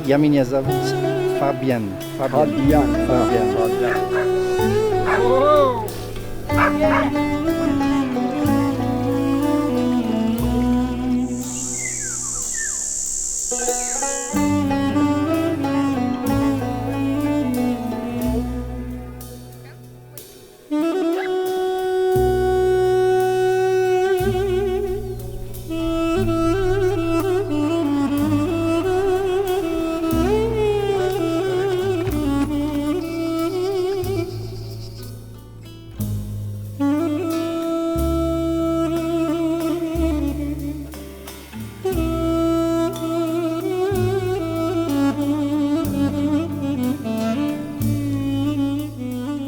Jak mnie zовут? Fabian. Fabian.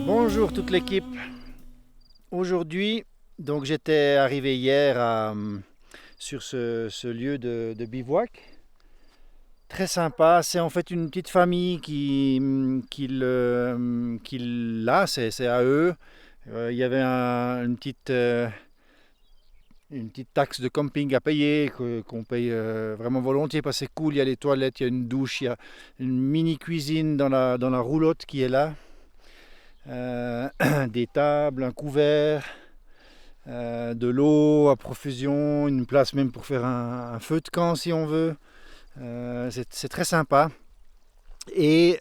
Bonjour toute l'équipe. Aujourd'hui, donc j'étais arrivé hier sur ce lieu de bivouac. Très sympa, c'est en fait une petite famille qui l'a, c'est à eux. Il y avait une petite taxe de camping à payer, qu'on paye vraiment volontiers parce que c'est cool, il y a les toilettes, il y a une douche, il y a une mini cuisine dans la roulotte qui est là. Des tables, un couvert, de l'eau à profusion, une place même pour faire un feu de camp si on veut. C'est très sympa. Et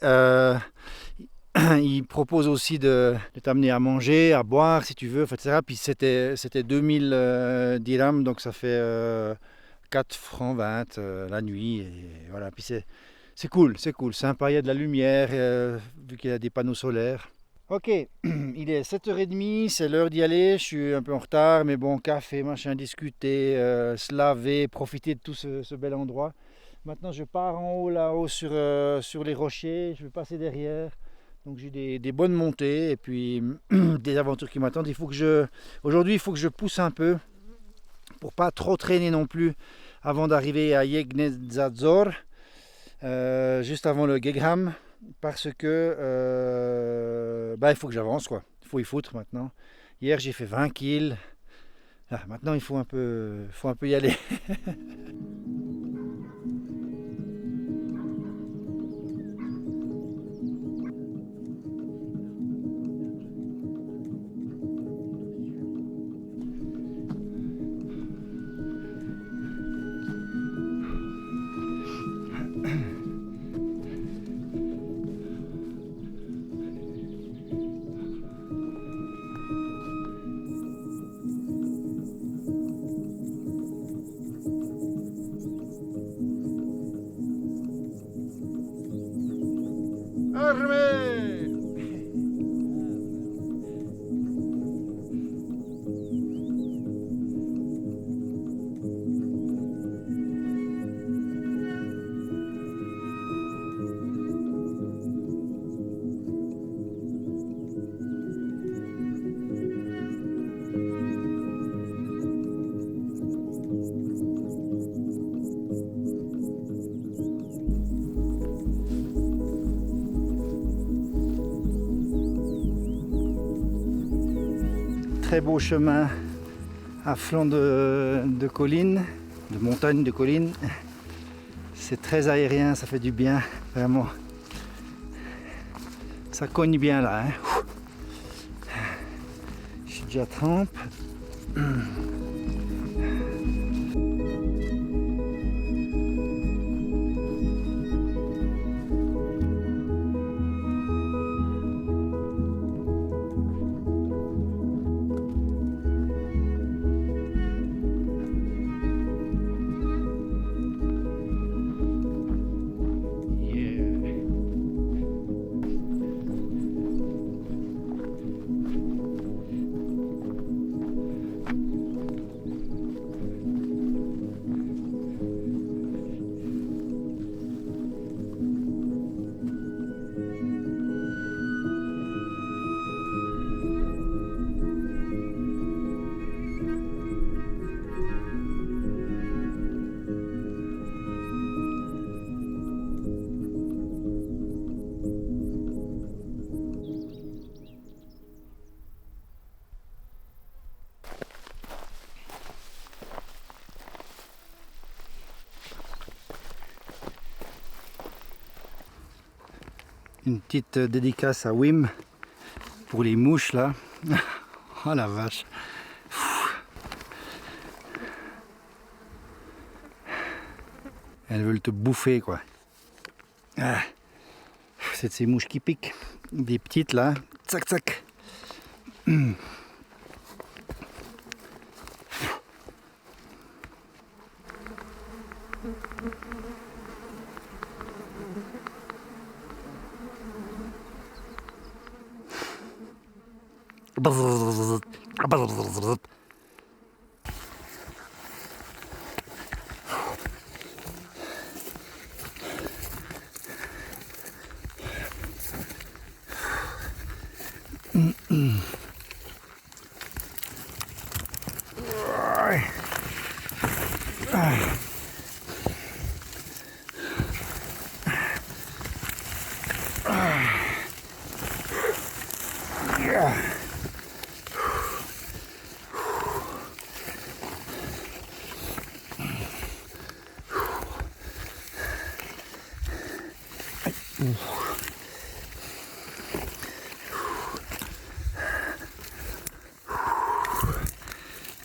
il propose aussi de t'amener à manger, à boire si tu veux, etc. Puis c'était 2000 dirhams, donc ça fait 4 francs 20 la nuit. Et voilà. Puis c'est cool, sympa, il y a de la lumière, vu qu'il y a des panneaux solaires. Ok, il est 7h30, c'est l'heure d'y aller, je suis un peu en retard, mais bon, café, machin, discuter, se laver, profiter de tout ce bel endroit. Maintenant je pars en haut, là-haut sur les rochers, je vais passer derrière, donc j'ai des bonnes montées et puis des aventures qui m'attendent. Aujourd'hui il faut que je pousse un peu, pour pas trop traîner non plus, avant d'arriver à Yegnezadzor, juste avant le Gegham. Parce que il faut que j'avance quoi. Il faut y foutre maintenant. Hier j'ai fait 20 kills. Ah, maintenant il faut un peu y aller. Armée! Très beau chemin à flanc de collines, de montagnes, de collines. C'est très aérien, ça fait du bien, vraiment. Ça cogne bien là. Hein. Je suis déjà trempe. Une petite dédicace à Wim pour les mouches là. Oh la vache. Elles veulent te bouffer quoi. Ah. C'est de ces mouches qui piquent. Des petites là. Tsac tsac.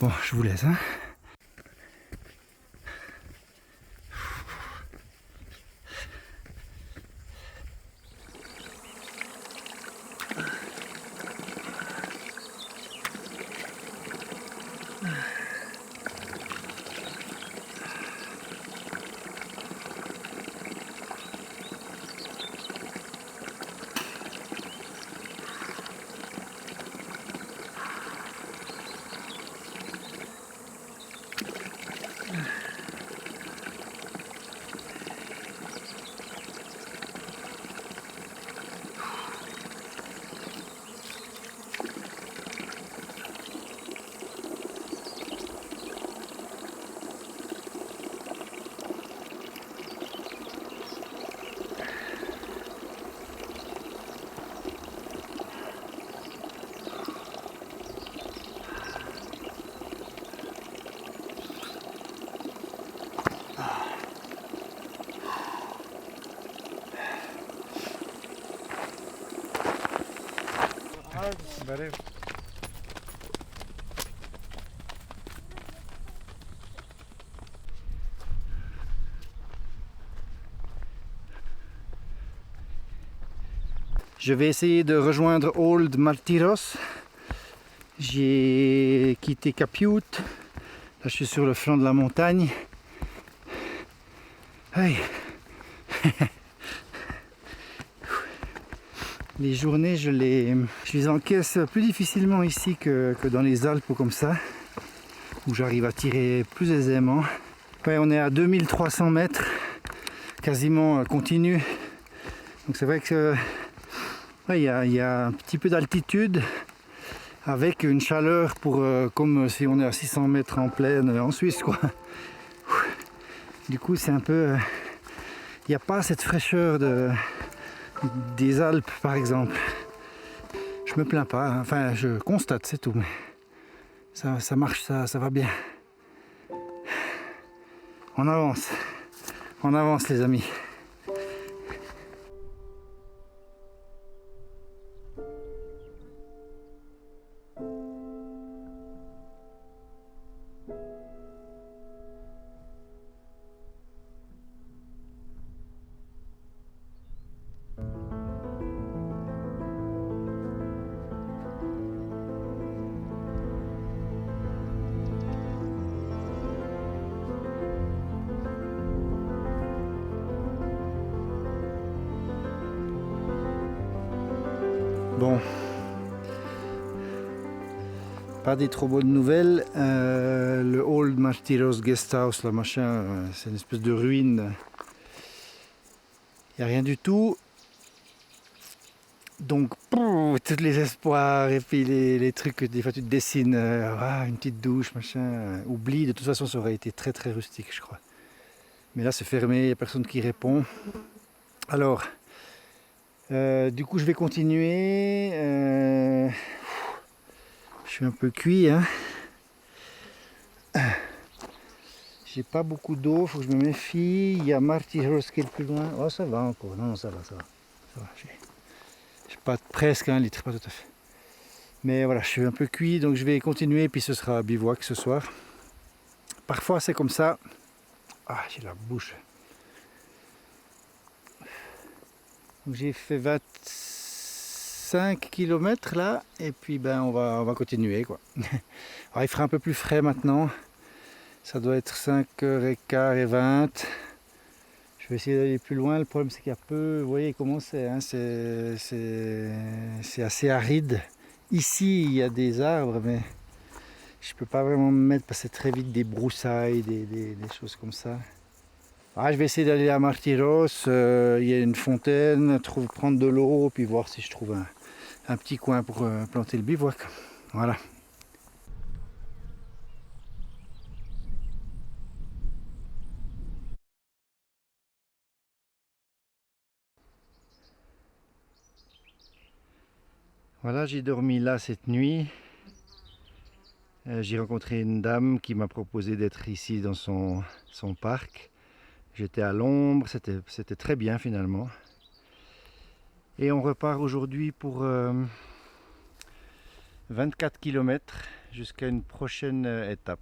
Bon, je vous laisse. Hein. Je vais essayer de rejoindre Old Martyros. J'ai quitté Capiute. Là, je suis sur le flanc de la montagne. Hey. Les journées, je les encaisse plus difficilement ici que dans les Alpes ou comme ça, où j'arrive à tirer plus aisément. Ouais, on est à 2300 mètres, quasiment continu. Donc c'est vrai que ouais, y a un petit peu d'altitude avec une chaleur pour comme si on est à 600 mètres en plaine en Suisse quoi. Du coup c'est un peu, il n'y a pas cette fraîcheur des Alpes par exemple. Je me plains pas, hein. Enfin je constate c'est tout, mais ça marche, ça va bien. On avance les amis. Bon, pas des trop bonnes nouvelles. Le Old Martyros Guesthouse, là, machin, c'est une espèce de ruine. Il n'y a rien du tout. Donc, tous les espoirs et puis les trucs que des fois tu te dessines, une petite douche, machin, oublie. De toute façon, ça aurait été très très rustique, je crois. Mais là, c'est fermé, il n'y a personne qui répond. Alors, du coup, je vais continuer. Je suis un peu cuit, hein. J'ai pas beaucoup d'eau, faut que je me méfie. Il y a Martyros qui est le plus loin. Oh, ça va encore. Non, ça va. Ça va. Pas presque 1 litre, pas tout à fait. Mais voilà, je suis un peu cuit, donc je vais continuer, puis ce sera bivouac ce soir. Parfois c'est comme ça. Ah, j'ai la bouche. J'ai fait 25 km là, et puis ben on va continuer quoi. Alors, il fera un peu plus frais maintenant. Ça doit être 5h15 et 20. Je vais essayer d'aller plus loin. Le problème c'est qu'il y a peu. Vous voyez comment c'est, hein, c'est assez aride. Ici il y a des arbres, mais je peux pas vraiment me mettre parce que c'est très vite des broussailles, des choses comme ça. Ah, je vais essayer d'aller à Martyros. Il y a une fontaine, prendre de l'eau, puis voir si je trouve un petit coin pour planter le bivouac. Voilà. Voilà, j'ai dormi là cette nuit. J'ai rencontré une dame qui m'a proposé d'être ici dans son parc. J'étais à l'ombre, c'était très bien finalement. Et on repart aujourd'hui pour 24 km jusqu'à une prochaine étape.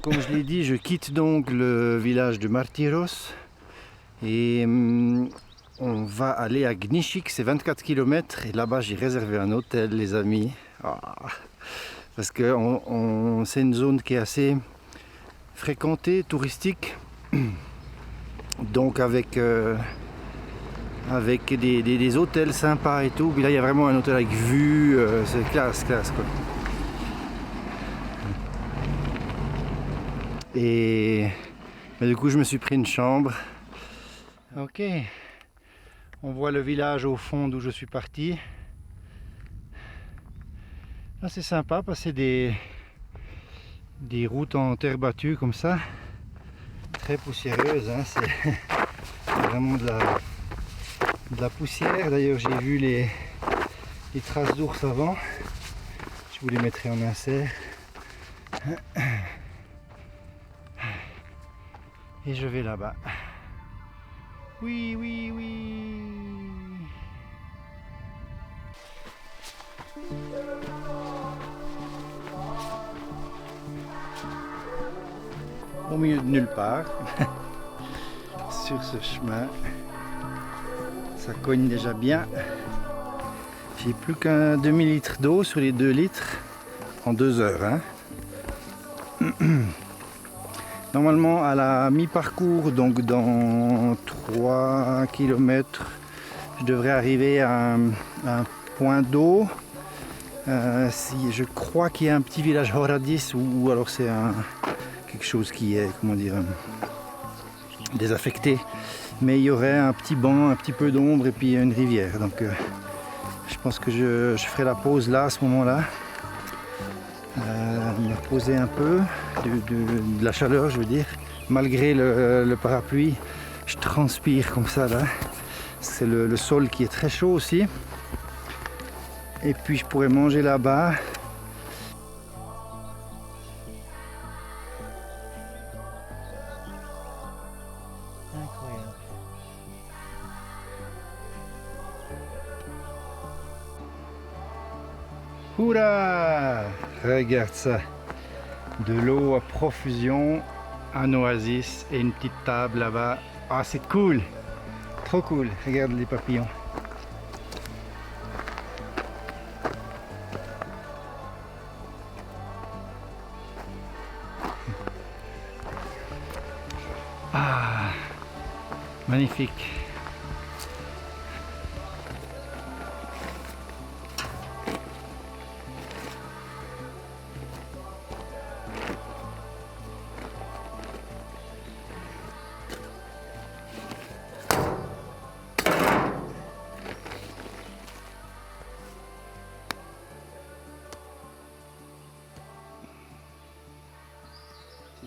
Comme je l'ai dit, je quitte donc le village de Martyros et on va aller à Gnishik, c'est 24 km et là-bas j'ai réservé un hôtel les amis. Parce que c'est une zone qui est assez fréquentée, touristique, donc avec des hôtels sympas et tout. Puis là il y a vraiment un hôtel avec vue, c'est classe quoi. Mais du coup je me suis pris une chambre. Ok, on voit le village au fond d'où je suis parti. Là c'est sympa, passer des routes en terre battue comme ça, très poussiéreuse, hein. C'est vraiment de la poussière. D'ailleurs j'ai vu les traces d'ours avant, je vous les mettrai en insert. Et je vais là-bas. Oui, oui, oui. Au milieu de nulle part, sur ce chemin, ça cogne déjà bien. J'ai plus qu'un demi-litre d'eau sur les 2 litres en 2 heures. Hein. Normalement à la mi-parcours, donc dans 3 km, je devrais arriver à un point d'eau. Je crois qu'il y a un petit village Horadis ou alors c'est quelque chose qui est, comment dire, désaffecté. Mais il y aurait un petit banc, un petit peu d'ombre et puis une rivière. Donc je pense que je ferai la pause là à ce moment-là. Me reposer un peu de la chaleur, je veux dire. Malgré le parapluie, je transpire comme ça là. C'est le sol qui est très chaud aussi. Et puis je pourrais manger là-bas. Incroyable. Hourra! Regarde ça. De l'eau à profusion, un oasis et une petite table là-bas. Ah, c'est cool! Trop cool. Regarde les papillons. Ah, magnifique.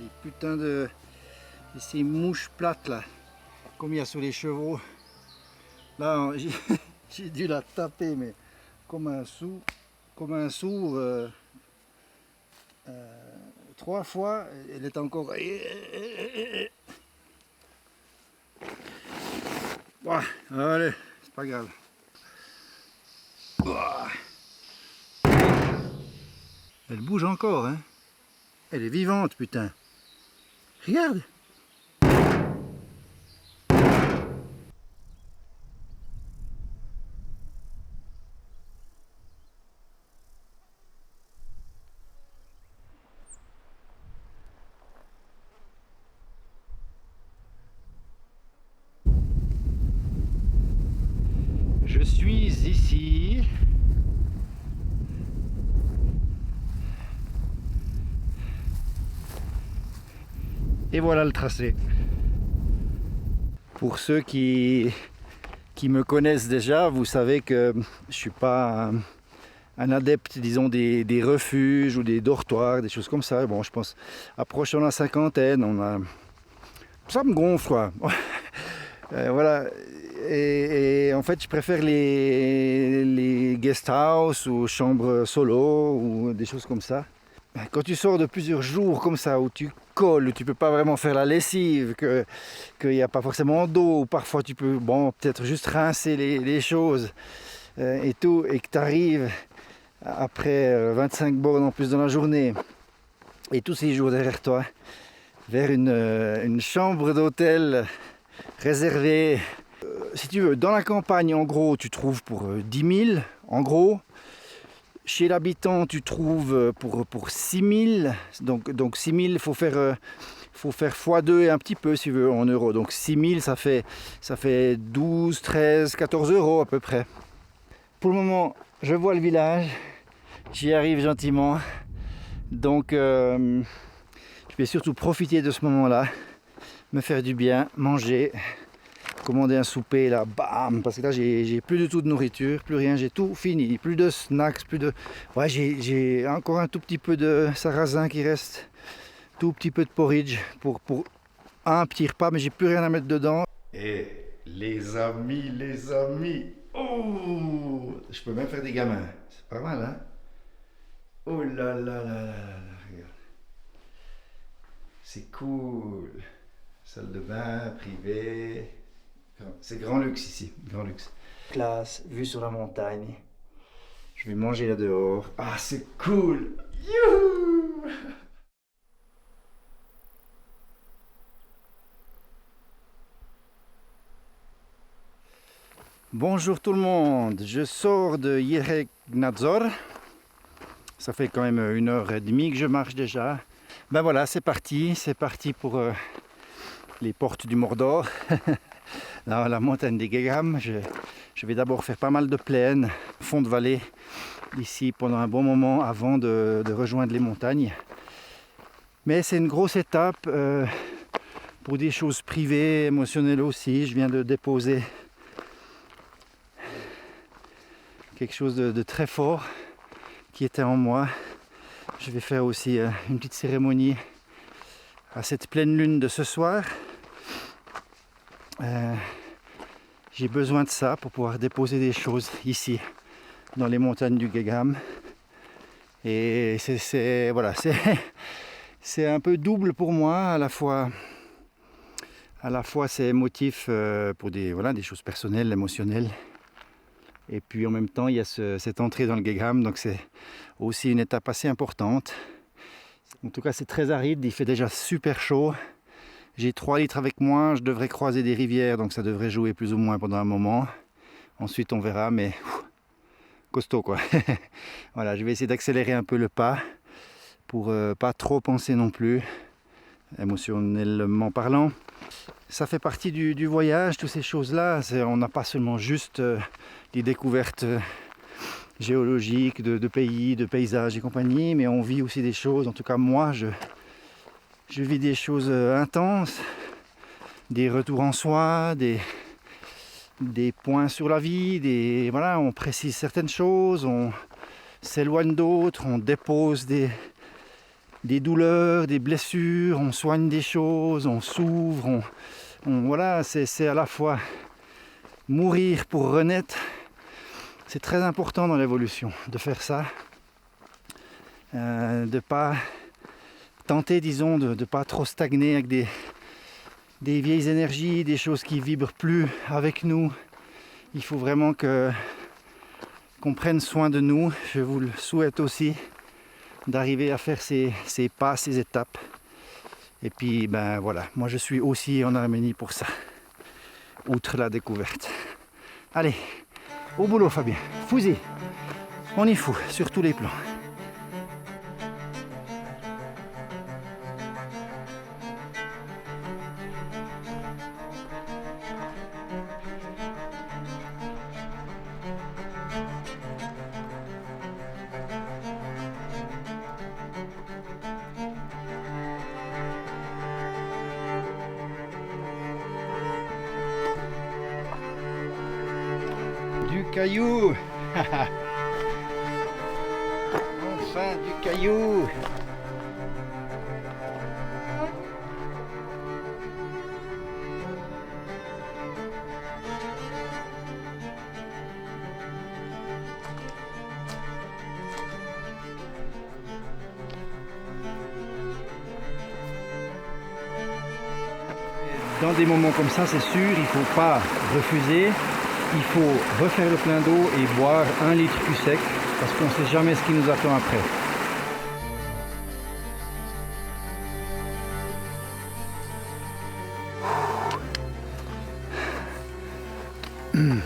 Des putains de ces mouches plates là, comme il y a sur les chevaux. Là, j'ai dû la taper, mais comme un sourd, 3 fois. Elle est encore. Ouais, allez, c'est pas grave. Elle bouge encore, hein. Elle est vivante, putain. Regarde. Je suis ici. Et voilà le tracé. Pour ceux qui me connaissent déjà, vous savez que je suis pas un adepte, disons, des refuges ou des dortoirs, des choses comme ça. Bon, je pense, approchant la cinquantaine, ça me gonfle, quoi. Voilà. Et en fait, je préfère les guest house ou chambres solo ou des choses comme ça. Quand tu sors de plusieurs jours comme ça, où tu colles, où tu peux pas vraiment faire la lessive, qu'il n'y a pas forcément d'eau, ou parfois tu peux peut-être juste rincer les choses et tout, et que tu arrives après 25 bornes en plus dans la journée, et tous ces jours derrière toi, vers une chambre d'hôtel réservée, si tu veux, dans la campagne, en gros, tu trouves pour 10 000, en gros. Chez l'habitant, tu trouves pour 6 000. Donc 6 000, il faut faire x2 et un petit peu, si tu veux, en euros. Donc 6 000, ça fait 12, 13, 14 euros à peu près. Pour le moment, je vois le village. J'y arrive gentiment. Donc, je vais surtout profiter de ce moment-là. Me faire du bien, manger. Commander un souper là, bam, parce que là j'ai plus du tout de nourriture, plus rien, j'ai tout fini, plus de snacks, ouais, j'ai encore un tout petit peu de sarrasin qui reste, tout petit peu de porridge pour un petit repas, mais j'ai plus rien à mettre dedans. Et les amis, oh, je peux même faire des gamins, c'est pas mal, hein. Oh là là là là là, regarde, c'est cool, salle de bain privée. C'est grand luxe ici, grand luxe. Classe, vue sur la montagne. Je vais manger là dehors. Ah, c'est cool! Youhou! Bonjour tout le monde, je sors de Jehregnadzor. Ça fait quand même 1h30 que je marche déjà. Ben voilà, c'est parti pour les portes du Mordor. Dans la montagne des Gegam, je vais d'abord faire pas mal de plaines, fond de vallée, ici pendant un bon moment avant de rejoindre les montagnes. Mais c'est une grosse étape pour des choses privées, émotionnelles aussi. Je viens de déposer quelque chose de très fort qui était en moi. Je vais faire aussi une petite cérémonie à cette pleine lune de ce soir. J'ai besoin de ça pour pouvoir déposer des choses ici dans les montagnes du Gegam. Et voilà, c'est un peu double pour moi, à la fois c'est émotif pour des choses personnelles, émotionnelles. Et puis en même temps il y a cette entrée dans le Gegam, donc c'est aussi une étape assez importante. En tout cas c'est très aride, il fait déjà super chaud. J'ai 3 litres avec moi, je devrais croiser des rivières, donc ça devrait jouer plus ou moins pendant un moment. Ensuite on verra, mais costaud quoi. Voilà, je vais essayer d'accélérer un peu le pas pour pas trop penser non plus, émotionnellement parlant. Ça fait partie du voyage, toutes ces choses-là. On n'a pas seulement juste des découvertes géologiques de pays, de paysages et compagnie, mais on vit aussi des choses, en tout cas moi je vis des choses intenses, des retours en soi, des points sur la vie, on précise certaines choses, on s'éloigne d'autres, on dépose des des douleurs, des blessures, on soigne des choses, on s'ouvre, voilà, c'est à la fois mourir pour renaître. C'est très important dans l'évolution de faire ça, de ne pas tenter, disons, de ne pas trop stagner avec des vieilles énergies, des choses qui vibrent plus avec nous. Il faut vraiment qu'on prenne soin de nous. Je vous le souhaite aussi, d'arriver à faire ces pas, ces étapes. Et puis, ben voilà, moi je suis aussi en Arménie pour ça, outre la découverte. Allez, au boulot Fabien, fusée, on y fout sur tous les plans. Du caillou. Enfin du caillou. Dans des moments comme ça, c'est sûr, il ne faut pas refuser. Il faut refaire le plein d'eau et boire 1 litre plus sec parce qu'on ne sait jamais ce qui nous attend après. Mmh.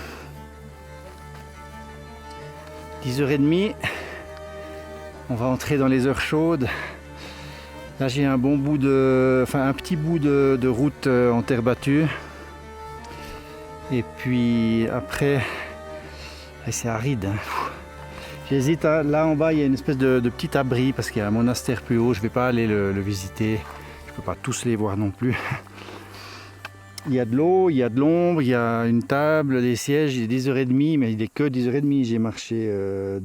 10h30, on va entrer dans les heures chaudes. Là j'ai un petit bout de route en terre battue. Et puis après, c'est aride. Hein. J'hésite, là en bas il y a une espèce de petit abri parce qu'il y a un monastère plus haut, je ne vais pas aller le visiter. Je ne peux pas tous les voir non plus. Il y a de l'eau, il y a de l'ombre, il y a une table, des sièges, il est 10h30, mais il n'est que 10h30. J'ai marché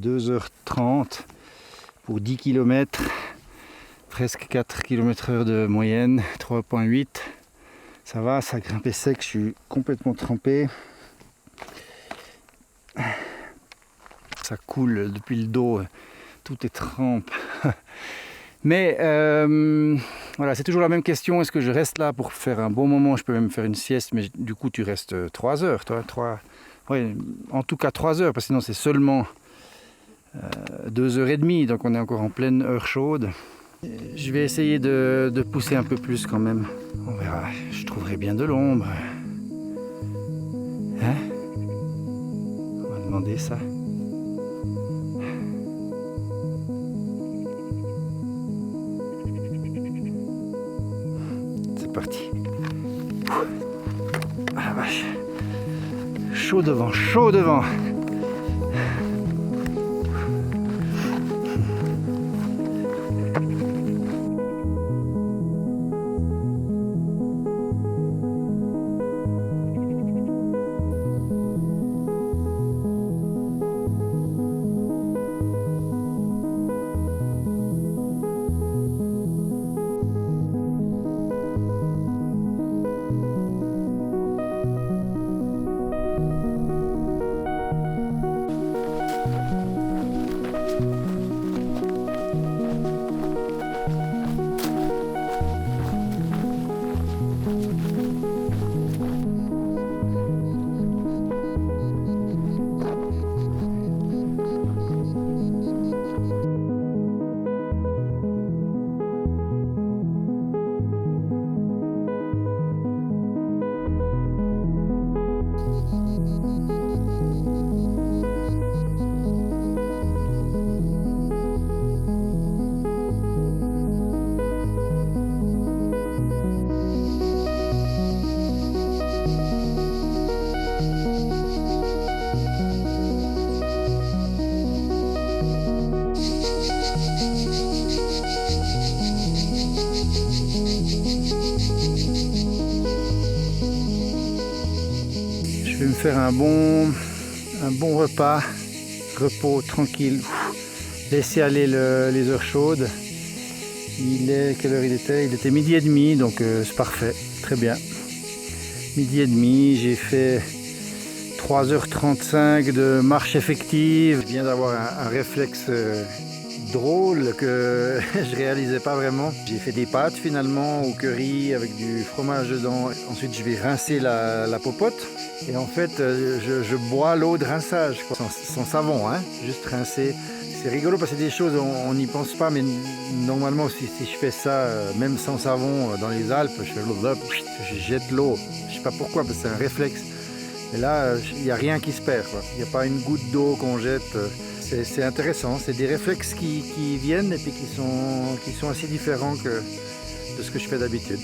2h30 pour 10 km, presque 4 km/h de moyenne, 3,8. Ça va, ça grimpe sec, je suis complètement trempé. Ça coule depuis le dos, tout est trempe. Mais voilà, c'est toujours la même question, est-ce que je reste là pour faire un bon moment? Je peux même faire une sieste, mais du coup tu restes 3 heures, toi, ouais, en tout cas 3 heures, parce que sinon c'est seulement 2h30, donc on est encore en pleine heure chaude. Je vais essayer de pousser un peu plus quand même. On verra, je trouverai bien de l'ombre. Hein? On va demander ça. C'est parti. Ah la vache. Chaud devant, chaud devant. Je vais me faire un bon repas, repos tranquille, laisser aller les heures chaudes Quelle heure il était? Il était 12h30, donc c'est parfait, très bien. 12h30, j'ai fait 3h35 de marche effective. Je viens d'avoir un réflexe drôle que je réalisais pas vraiment. J'ai fait des pâtes finalement au curry avec du fromage dedans. Ensuite je vais rincer la popote. Et en fait je bois l'eau de rinçage, quoi. Sans savon, hein, juste rincer. C'est rigolo parce que c'est des choses, on n'y pense pas, mais normalement si je fais ça, même sans savon dans les Alpes, je jette l'eau. Je sais pas pourquoi, parce que c'est un réflexe. Et là, il n'y a rien qui se perd, quoi. Il n'y a pas une goutte d'eau qu'on jette. C'est intéressant, c'est des réflexes qui viennent et puis qui sont assez différents que de ce que je fais d'habitude.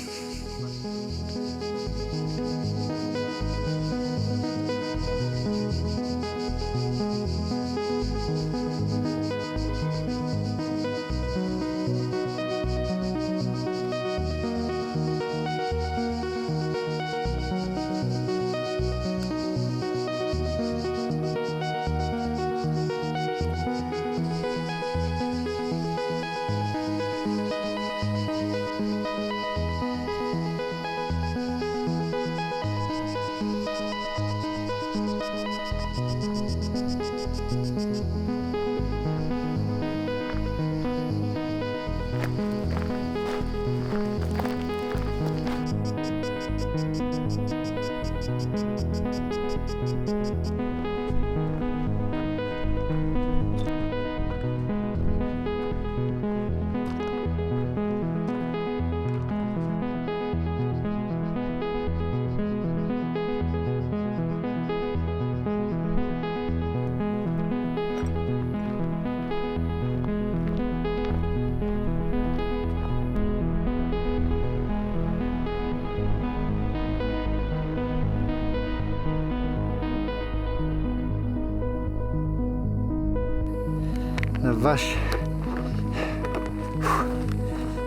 La vache,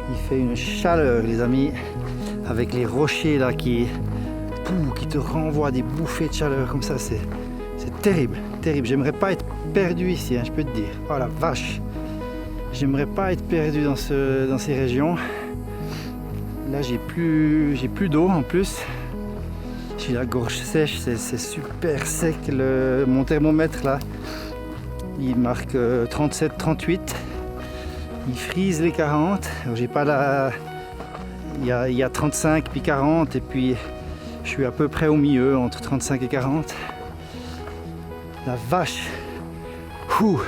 il fait une chaleur les amis, avec les rochers là qui te renvoient des bouffées de chaleur comme ça, c'est terrible, terrible. J'aimerais pas être perdu ici, hein, je peux te dire. Oh la vache, j'aimerais pas être perdu dans ces régions. Là j'ai plus d'eau en plus. J'ai la gorge sèche, c'est super sec. Mon thermomètre là, il marque 37, 38. Il frise les 40. J'ai pas la. Il y a 35 puis 40 et puis je suis à peu près au milieu entre 35 et 40. La vache. Ouh.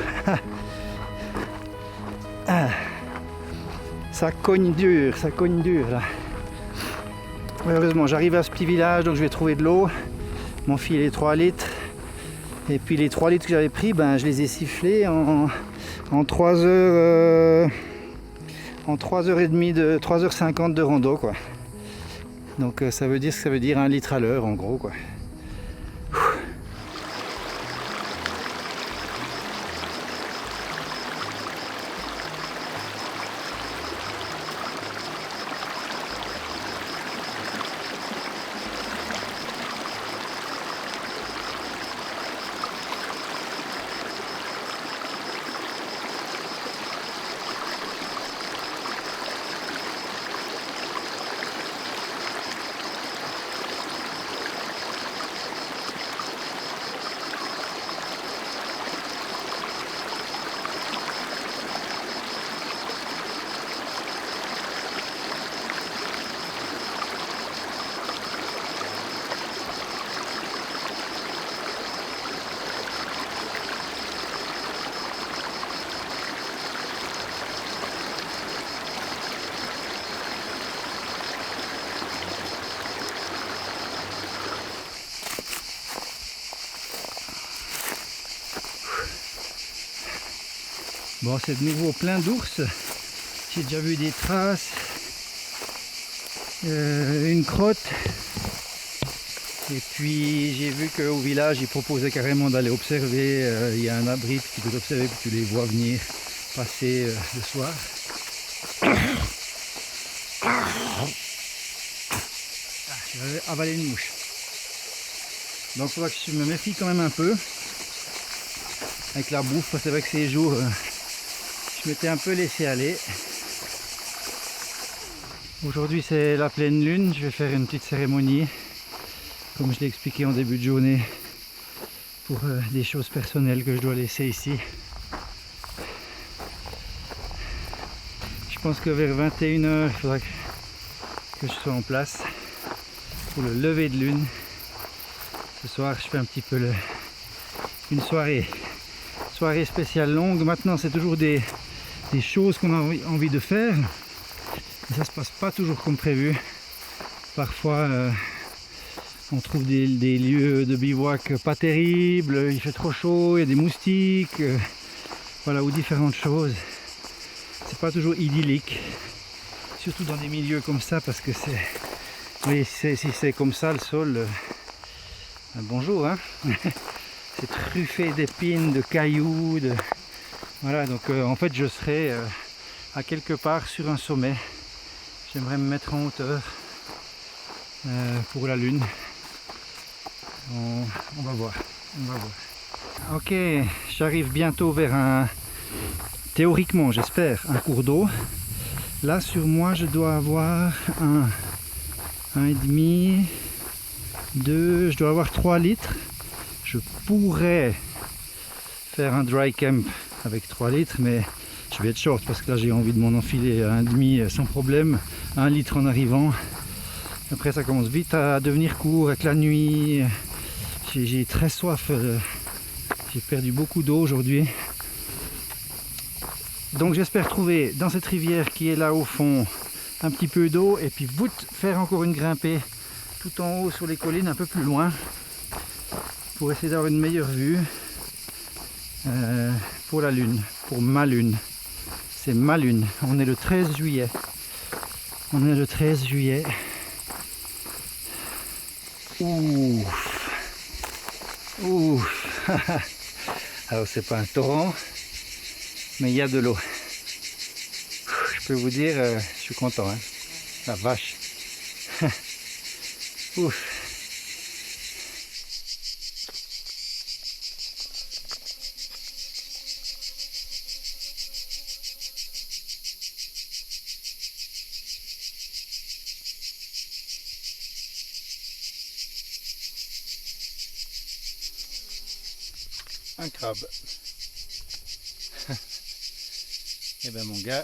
Ça cogne dur là. Heureusement j'arrive à ce petit village, donc je vais trouver de l'eau, m'enfiler les 3 litres. Et puis les 3 litres que j'avais pris, ben, je les ai sifflés en 3 heures, en 3h30 3h50 de rando, quoi. Donc ça veut dire 1 litre à l'heure en gros, quoi. Bon, c'est de nouveau plein d'ours. J'ai déjà vu des traces, une crotte. Et puis j'ai vu qu'au village, ils proposaient carrément d'aller observer. Il y a un abri, puis tu peux observer, puis tu les vois venir passer le soir. J'avais avalé une mouche. Donc il faudra que je me méfie quand même un peu avec la bouffe. C'est vrai que ces jours, je m'étais un peu laissé aller. Aujourd'hui c'est la pleine lune, je vais faire une petite cérémonie, comme je l'ai expliqué en début de journée, pour des choses personnelles que je dois laisser ici. Je pense que vers 21 h, il faudra que je sois en place pour le lever de lune. Ce soir je fais un petit peu une soirée spéciale longue. Maintenant c'est toujours des choses qu'on a envie de faire. Et ça se passe pas toujours comme prévu. Parfois on trouve des lieux de bivouac pas terribles, il fait trop chaud, il y a des moustiques, voilà, ou différentes choses. C'est pas toujours idyllique, surtout dans des milieux comme ça, parce que oui, si c'est comme ça le sol, bonjour, hein. C'est truffé d'épines, de cailloux, voilà, donc en fait je serai à quelque part sur un sommet. J'aimerais me mettre en hauteur pour la lune. On va voir. Ok, j'arrive bientôt vers théoriquement j'espère, un cours d'eau. Là sur moi je dois avoir un et demi, 2, je dois avoir 3 litres. Je pourrais faire un dry camp avec 3 litres, mais je vais être short parce que là j'ai envie de m'en enfiler un demi sans problème, 1 litre en arrivant. Après ça commence vite à devenir court avec la nuit. J'ai très soif, j'ai perdu beaucoup d'eau aujourd'hui. Donc j'espère trouver dans cette rivière qui est là au fond un petit peu d'eau et puis faire encore une grimpée tout en haut sur les collines un peu plus loin pour essayer d'avoir une meilleure vue pour la lune, pour ma lune. C'est ma lune, on est le 13 juillet. Ouh. Alors c'est pas un torrent, mais il y a de l'eau. Je peux vous dire, je suis content, hein. La vache. Ouf. Un crabe. Eh ben mon gars,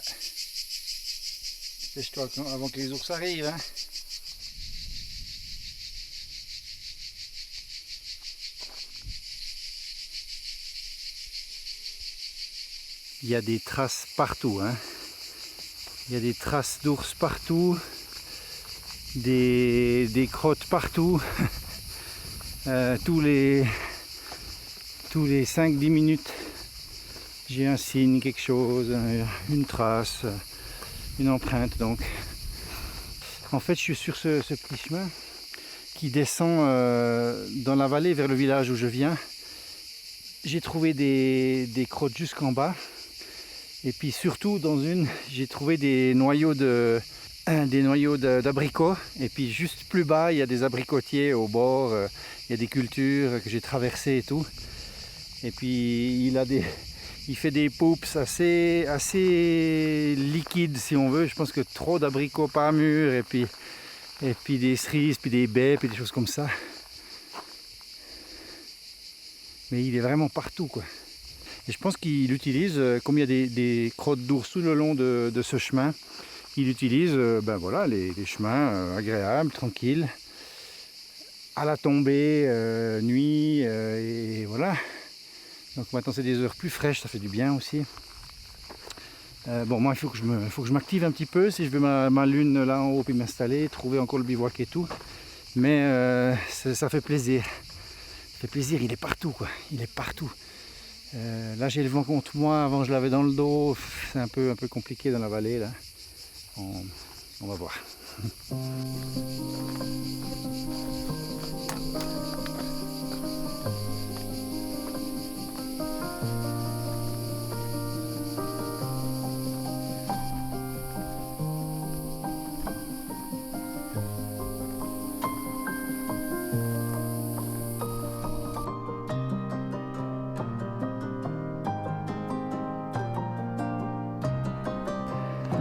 dépêche-toi avant que les ours arrivent, hein. Il y a des traces partout, hein. Il y a des traces d'ours partout, des crottes partout. Tous les 5-10 minutes, j'ai un signe, quelque chose, une trace, une empreinte. Donc, en fait, je suis sur ce petit chemin qui descend dans la vallée vers le village où je viens. J'ai trouvé des crottes jusqu'en bas. Et puis surtout j'ai trouvé des noyaux d'abricots. Et puis juste plus bas, il y a des abricotiers au bord. Il y a des cultures que j'ai traversées et tout. Et puis il fait des poups assez liquides si on veut. Je pense que trop d'abricots pas mûrs et puis des cerises, puis des baies, puis des choses comme ça. Mais il est vraiment partout, quoi. Et je pense qu'il utilise, comme il y a des crottes d'ours tout le long de ce chemin, il utilise voilà, les chemins agréables, tranquilles, à la tombée, nuit, et voilà. Donc maintenant c'est des heures plus fraîches, ça fait du bien aussi. Bon, moi il faut que je m'active un petit peu si je veux ma lune là en haut puis m'installer, trouver encore le bivouac et tout. Mais ça fait plaisir. Ça fait plaisir, il est partout, quoi. Il est partout. Là j'ai le vent contre moi, avant je l'avais dans le dos, c'est un peu compliqué dans la vallée là. On va voir.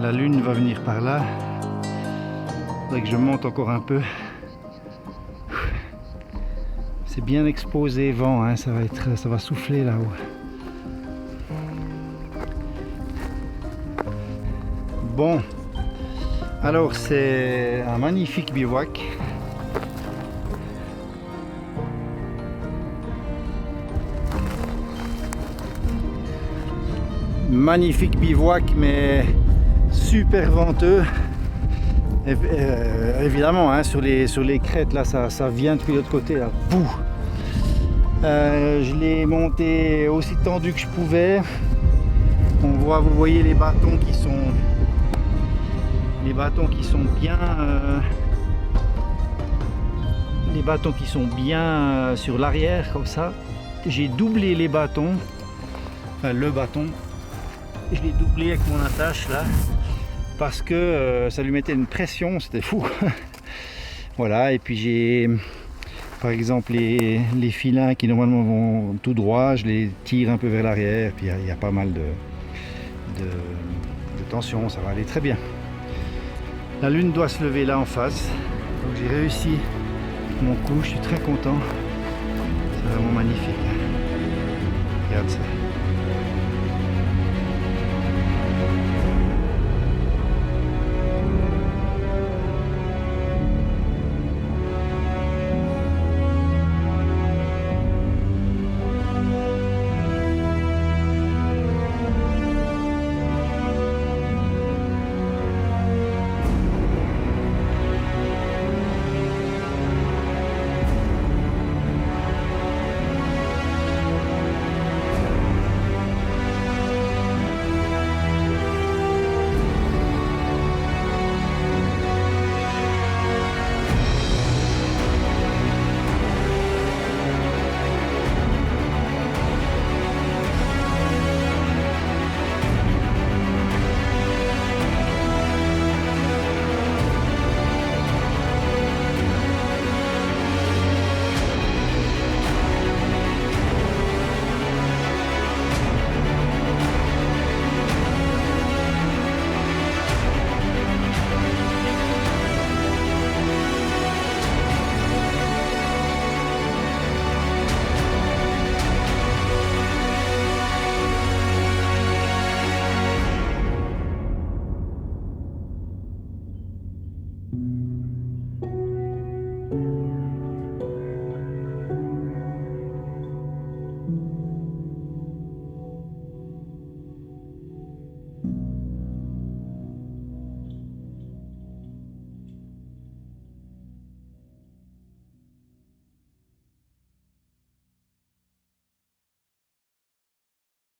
La lune va venir par là. Faudrait que je monte encore un peu. C'est bien exposé vent, hein, ça va souffler là-haut. Bon, alors c'est un magnifique bivouac. Magnifique bivouac, mais super venteux. Évidemment, hein, sur les crêtes là, ça vient depuis l'autre côté là. Bouh. Je l'ai monté aussi tendu que je pouvais. Vous voyez les bâtons qui sont bien sur l'arrière comme ça. J'ai doublé les bâtons, enfin le bâton. Je l'ai doublé avec mon attache là parce que ça lui mettait une pression, c'était fou. Voilà, et puis j'ai par exemple les filins qui normalement vont tout droit, je les tire un peu vers l'arrière, puis il y a pas mal de tension, ça va aller très bien. La lune doit se lever là en face, donc j'ai réussi mon coup, je suis très content, c'est vraiment magnifique. Regarde ça.